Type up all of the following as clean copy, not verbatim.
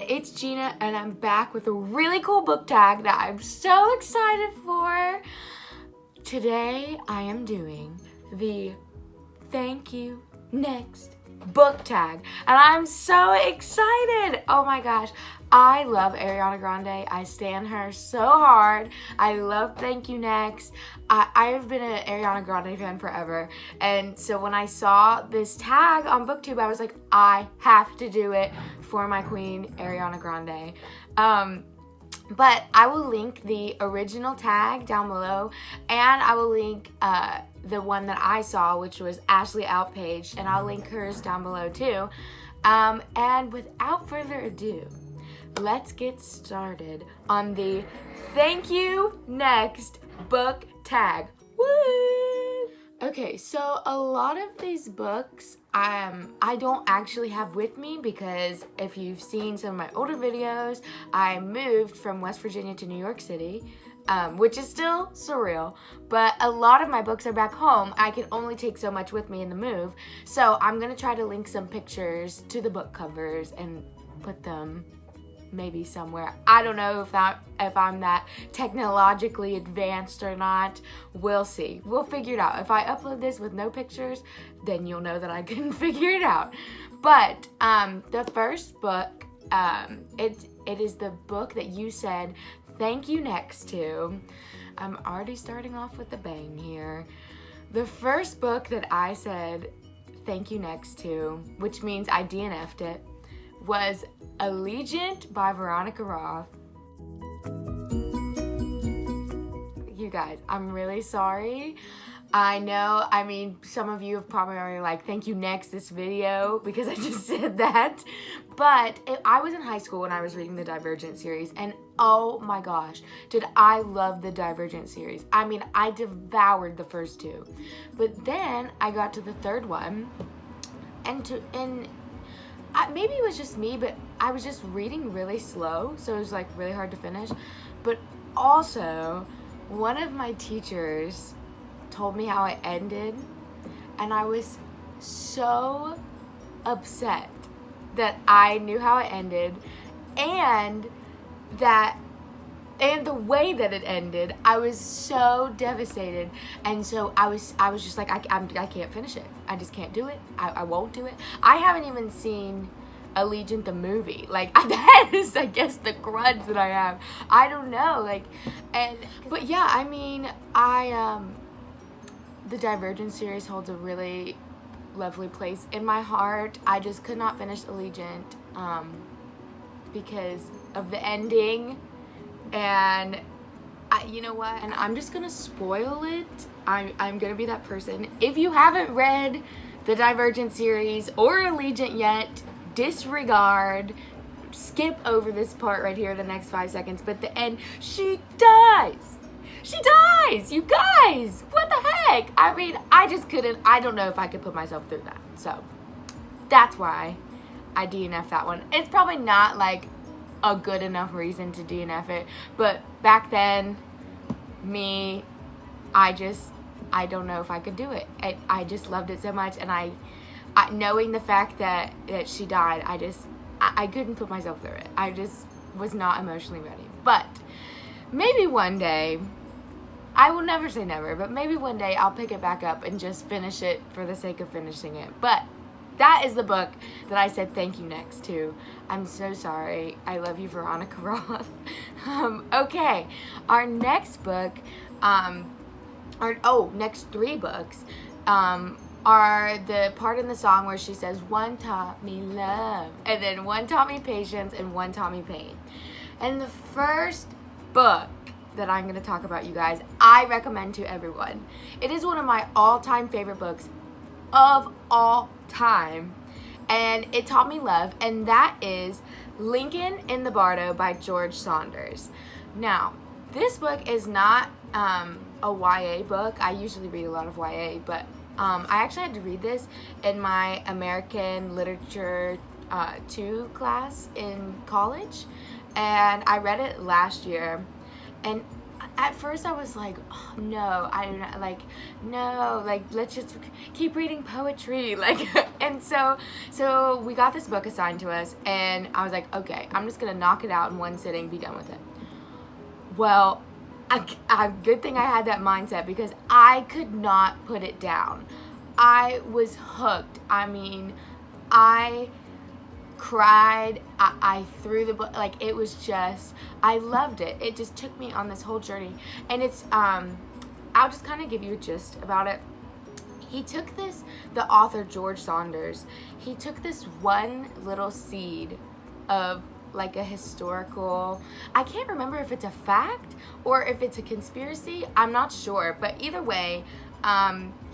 it's Gina, and I'm back with a really cool book tag that I'm so excited for. Today, I am doing the Thank You Next book tag, and I'm so excited. Oh my gosh, I love Ariana Grande. I stan her so hard. I love Thank You Next. I have been an Ariana Grande fan forever, and so when I saw this tag on Booktube, I was like, I have to do it for my queen, Ariana Grande. But I will link the original tag down below, and I will link the one that I saw, which was Ashley Outpage, and I'll link hers down below too. And without further ado, let's get started on the Thank You Next book tag. Woo! Okay, so a lot of these books I don't actually have with me, because if you've seen some of my older videos, I moved from West Virginia to New York City, which is still surreal, but a lot of my books are back home. I can only take so much with me in the move, so I'm gonna try to link some pictures to the book covers and put them maybe somewhere. I don't know if I'm that technologically advanced or not. We'll see. We'll figure it out. If I upload this with no pictures, then you'll know that I couldn't figure it out. But the first book, it is the book that you said Thank You Next to. I'm already starting off with a bang here. The first book that I said Thank You Next to, which means I DNF'd it, was Allegiant by Veronica Roth. You guys, I'm really sorry. I know, I mean, some of you have probably already like, thank you next this video, because I just said that. But I was in high school when I was reading the Divergent series, and oh my gosh, did I love the Divergent series. I mean, I devoured the first two. But then I got to the third one, and maybe it was just me, but I was just reading really slow, so it was like really hard to finish. But also, one of my teachers told me how it ended, and I was so upset that I knew how it ended, and the way that it ended, I was so devastated. And so I was just like, I can't finish it. I just can't do it. I won't do it. I haven't even seen Allegiant the movie. Like, that is, I guess, the grudge that I have. I don't know, like, but yeah, I mean, the Divergent series holds a really lovely place in my heart. I just could not finish Allegiant because of the ending. And you know what? And I'm just gonna spoil it. I'm gonna be that person. If you haven't read the Divergent series or Allegiant yet, disregard, skip over this part right here, the next 5 seconds. But the end, she dies. She dies, you guys. What the heck? I mean, I just couldn't. I don't know if I could put myself through that. So that's why I DNF that one. It's probably not like a good enough reason to DNF it, but back then, I don't know if I could do it. I just loved it so much, and I knowing the fact that she died, I couldn't put myself through it. I just was not emotionally ready. But maybe one day, I will never say never, but maybe one day I'll pick it back up and just finish it for the sake of finishing it. But that is the book that I said thank you next to. I'm so sorry. I love you, Veronica Roth. Okay, our next book, next 3 books, are the part in the song where she says, one taught me love, and then one taught me patience, and one taught me pain. And the first book that I'm going to talk about, you guys, I recommend to everyone. It is one of my all-time favorite books of all time, and it taught me love, and that is Lincoln in the Bardo by George Saunders. Now, this book is not a YA book. I usually read a lot of YA, but I actually had to read this in my American Literature 2 class in college, and I read it last year. And at first I was like, oh, no, I don't know, like, no, like, let's just keep reading poetry, like, and so we got this book assigned to us, and I was like, okay, I'm just gonna knock it out in one sitting, be done with it. Well, a good thing I had that mindset, because I could not put it down. I was hooked. I mean, I cried, I threw the book, like, it was just, I loved it. It just took me on this whole journey, and it's, I'll just kind of give you a gist about it. He took this, the author George Saunders, he took this one little seed of, like, a historical, I can't remember if it's a fact or if it's a conspiracy, I'm not sure, but either way,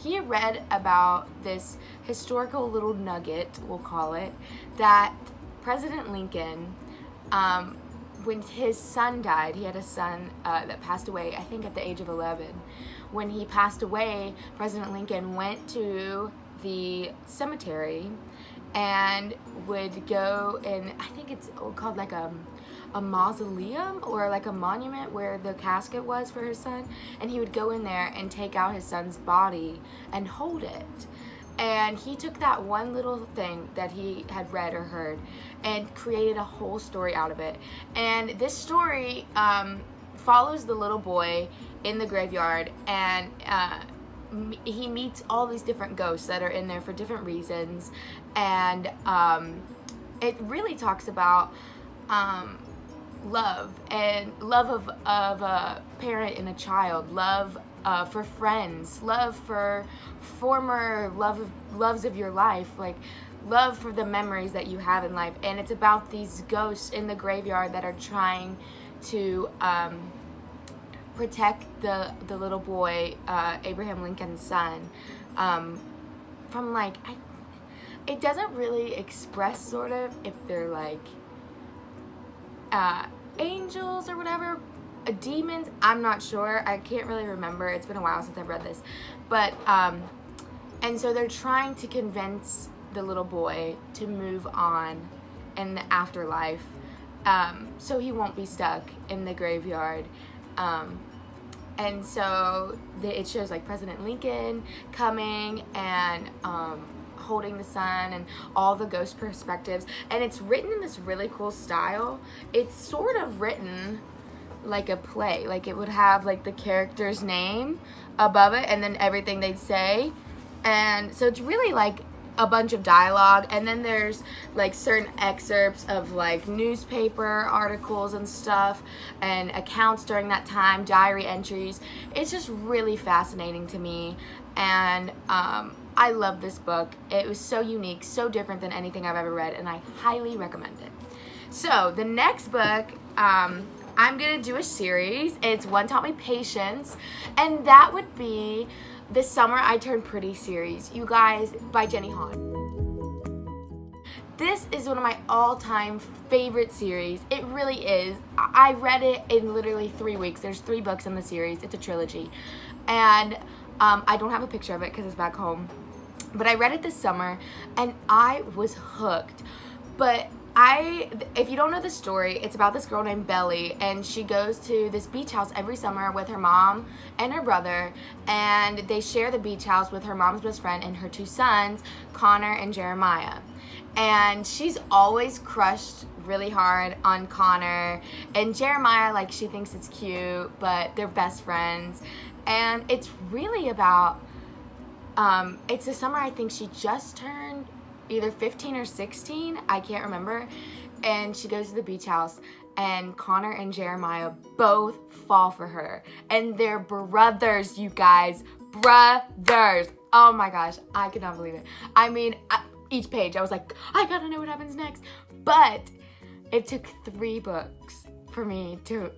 he had read about this historical little nugget, we'll call it, that President Lincoln, when his son died, he had a son that passed away, I think at the age of 11. When he passed away, President Lincoln went to the cemetery and would go, and I think it's called like a mausoleum or like a monument where the casket was for his son, and he would go in there and take out his son's body and hold it. And he took that one little thing that he had read or heard and created a whole story out of it. And this story follows the little boy in the graveyard, and he meets all these different ghosts that are in there for different reasons, and it really talks about love, and love of a parent and a child, love for friends, love for former loves of your life, like love for the memories that you have in life. And it's about these ghosts in the graveyard that are trying to protect the little boy, Abraham Lincoln's son, from like, it doesn't really express sort of if they're like angels or whatever, demons, I'm not sure, I can't really remember, it's been a while since I've read this, but and so they're trying to convince the little boy to move on in the afterlife, so he won't be stuck in the graveyard. And so it shows like President Lincoln coming and holding the son and all the ghost perspectives, and it's written in this really cool style. It's sort of written like a play, like it would have like the character's name above it and then everything they'd say, and so it's really like a bunch of dialogue, and then there's like certain excerpts of like newspaper articles and stuff and accounts during that time, diary entries. It's just really fascinating to me, and I love this book. It was so unique, so different than anything I've ever read, and I highly recommend it. So the next book, I'm gonna do a series. It's One Taught Me Patience, and that would be This Summer I Turned Pretty series, you guys, by Jenny Han. This is one of my all-time favorite series. It really is. I read it in literally 3 weeks. There's 3 books in the series. It's a trilogy. And I don't have a picture of it because it's back home. But I read it this summer, and I was hooked. But if you don't know the story, it's about this girl named Belly, and she goes to this beach house every summer with her mom and her brother, and they share the beach house with her mom's best friend and her 2 sons, Connor and Jeremiah. And she's always crushed really hard on Connor, and Jeremiah, like, she thinks it's cute, but they're best friends. And it's really about, it's the summer I think she just turned either 15 or 16, I can't remember, and she goes to the beach house, and Connor and Jeremiah both fall for her, and they're brothers, you guys, brothers. Oh my gosh, I could not believe it. I mean, each page I was like, I gotta know what happens next. But it took 3 books for me to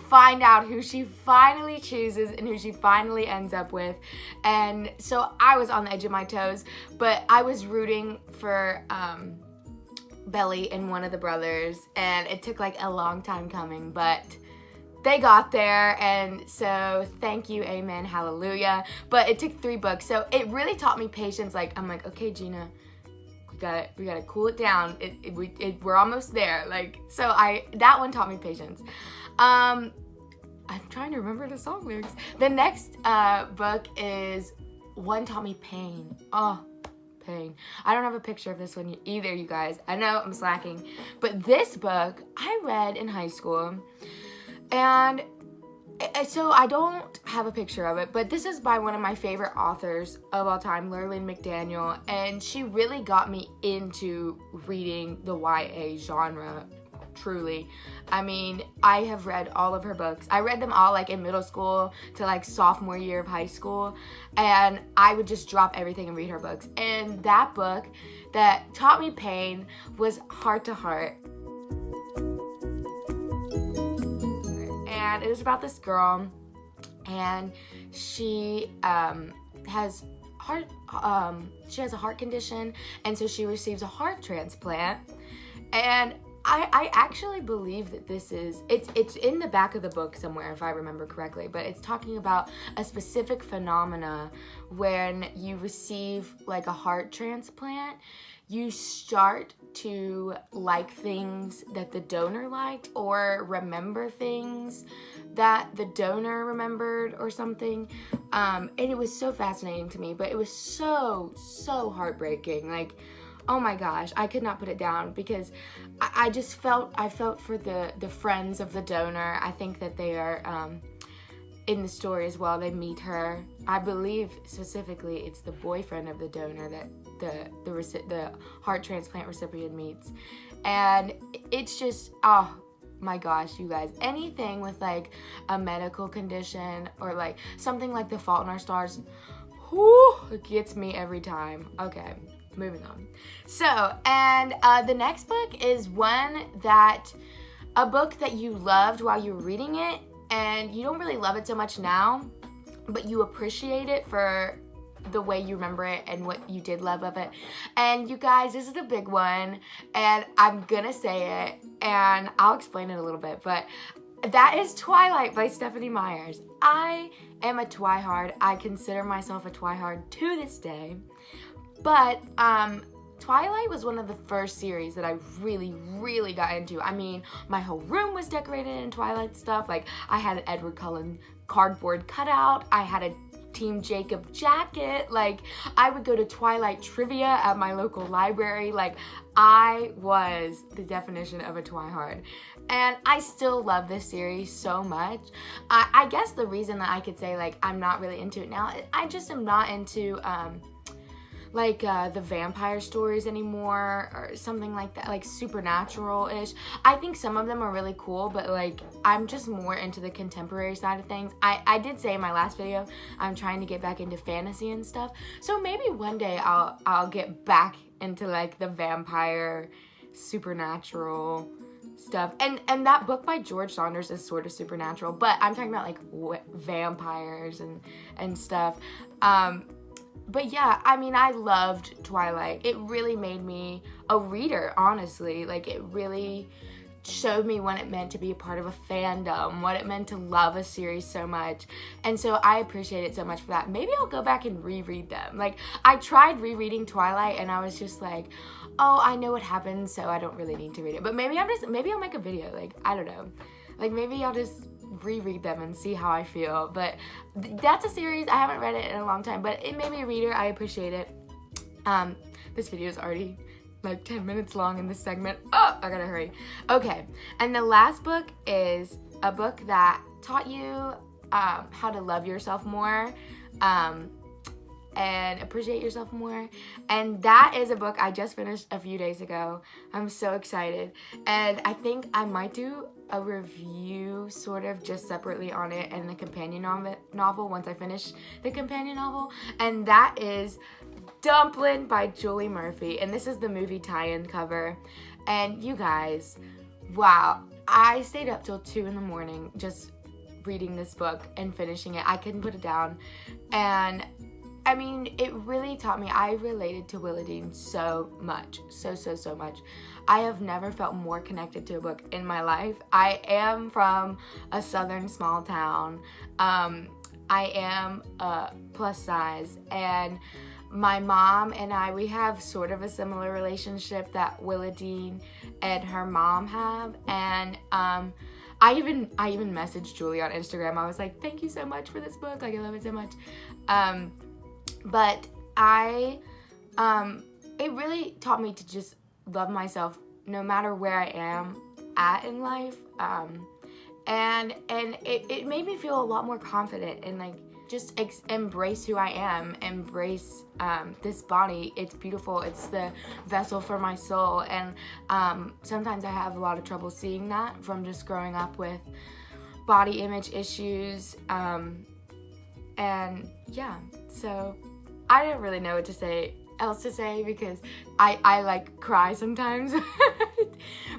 find out who she finally chooses and who she finally ends up with. And so I was on the edge of my toes, but I was rooting for Belly and one of the brothers, and it took like a long time coming, but they got there, and so thank you, amen, hallelujah. But it took 3 books, so it really taught me patience. Like, I'm like, okay, Gina, we gotta cool it down. We're almost there. Like, so that one taught me patience. I'm trying to remember the song lyrics. The next book is One Taught Me Pain. Oh, pain. I don't have a picture of this one either, you guys. I know I'm slacking. But this book I read in high school. And so I don't have a picture of it, but this is by one of my favorite authors of all time, Lurleen McDaniel, and she really got me into reading the YA genre, truly. I mean, I have read all of her books. I read them all like in middle school to like sophomore year of high school, and I would just drop everything and read her books. And that book that taught me pain was Heart to Heart. And it is about this girl, and she has a heart condition, and so she receives a heart transplant. And I actually believe that it's in the back of the book somewhere, if I remember correctly, but it's talking about a specific phenomena when you receive like a heart transplant. You start to like things that the donor liked, or remember things that the donor remembered or something. And it was so fascinating to me, but it was so heartbreaking. Like, oh my gosh, I could not put it down, because I felt for the friends of the donor. I think that they are in the story as well. They meet her. I believe specifically it's the boyfriend of the donor that the heart transplant recipient meets. And it's just, oh my gosh, you guys, anything with like a medical condition or like something like The Fault in Our Stars, whoo, it gets me every time. Okay, moving on. So, and the next book is a book that you loved while you were reading it, and you don't really love it so much now, but you appreciate it for the way you remember it and what you did love of it. And you guys, this is the big one, and I'm gonna say it, and I'll explain it a little bit, but that is Twilight by Stephanie Meyers. I am a Twihard. I consider myself a Twihard to this day, but Twilight was one of the first series that I really got into. I mean, my whole room was decorated in Twilight stuff. Like, I had an Edward Cullen cardboard cutout. I had a Team Jacob jacket. Like, I would go to Twilight trivia at my local library. Like, I was the definition of a Twihard. And I still love this series so much. I guess the reason that I could say, like, I'm not really into it now, I just am not into the vampire stories anymore, or something like that, like supernatural-ish. I think some of them are really cool, but like, I'm just more into the contemporary side of things. I did say in my last video, I'm trying to get back into fantasy and stuff, so maybe one day I'll get back into like the vampire, supernatural stuff. And that book by George Saunders is sort of supernatural, but I'm talking about like vampires and stuff. But yeah, I mean, I loved Twilight. It really made me a reader, honestly. Like, it really showed me what it meant to be a part of a fandom, what it meant to love a series so much. And so I appreciate it so much for that. Maybe I'll go back and reread them. Like, I tried rereading Twilight and I was just like, oh, I know what happens, so I don't really need to read it. But maybe I'll make a video. Like, I don't know. Like, maybe I'll just reread them and see how I feel. But that's a series. I haven't read it in a long time, but it made me a reader. I appreciate it. This video is already like 10 minutes long in this segment. Oh, I gotta hurry. Okay, and the last book is a book that taught you how to love yourself more, and appreciate yourself more. And that is a book I just finished a few days ago. I'm so excited. And I think I might do a review sort of just separately on it and the companion novel once I finish the companion novel. And that is Dumplin' by Julie Murphy. And this is the movie tie-in cover. And you guys, wow. I stayed up till 2 in the morning just reading this book and finishing it. I couldn't put it down. And I mean, it really taught me. I related to Willadine so much. So much. I have never felt more connected to a book in my life. I am from a southern small town. I am plus size. And my mom and I, we have sort of a similar relationship that Willadine and her mom have. And I even messaged Julie on Instagram. I was like, thank you so much for this book. Like, I love it so much. But it really taught me to just love myself no matter where I am at in life. And it made me feel a lot more confident and like just embrace who I am, embrace this body. It's beautiful. It's the vessel for my soul. And sometimes I have a lot of trouble seeing that from just growing up with body image issues. And yeah, so I didn't really know what to say else to say because I like cry sometimes.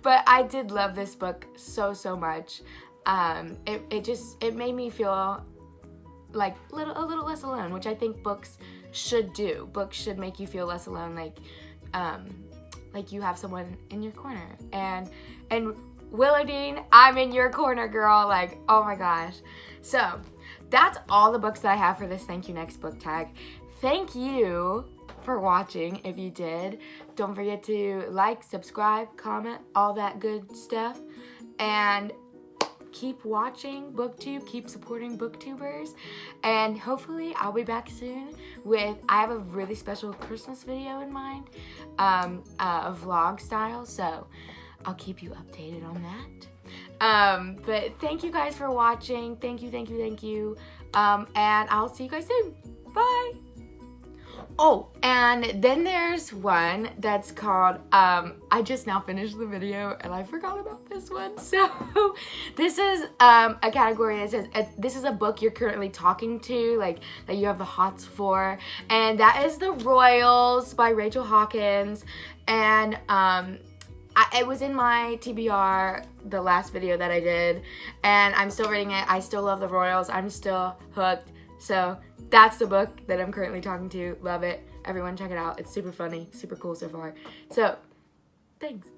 But I did love this book so much. It made me feel like a little less alone, which I think books should do. Books should make you feel less alone, like you have someone in your corner. And Willowdean, I'm in your corner, girl. Like, oh my gosh. So that's all the books that I have for this Thank You Next book tag. Thank you for watching. If you did, don't forget to like, subscribe, comment, all that good stuff. And keep watching Booktube, keep supporting Booktubers, and hopefully I'll be back soon with, I have a really special Christmas video in mind, a vlog style, so I'll keep you updated on that. But thank you guys for watching. Thank you. And I'll see you guys soon. Bye. Oh, and then there's one that's called, I just now finished the video and I forgot about this one. So this is a category that says, this is a book you're currently talking to, like that you have the hots for. And that is The Royals by Rachel Hawkins. And it was in my TBR, the last video that I did. And I'm still reading it. I still love The Royals. I'm still hooked. So that's the book that I'm currently talking to. Love it. Everyone check it out. It's super funny, super cool so far. So, thanks.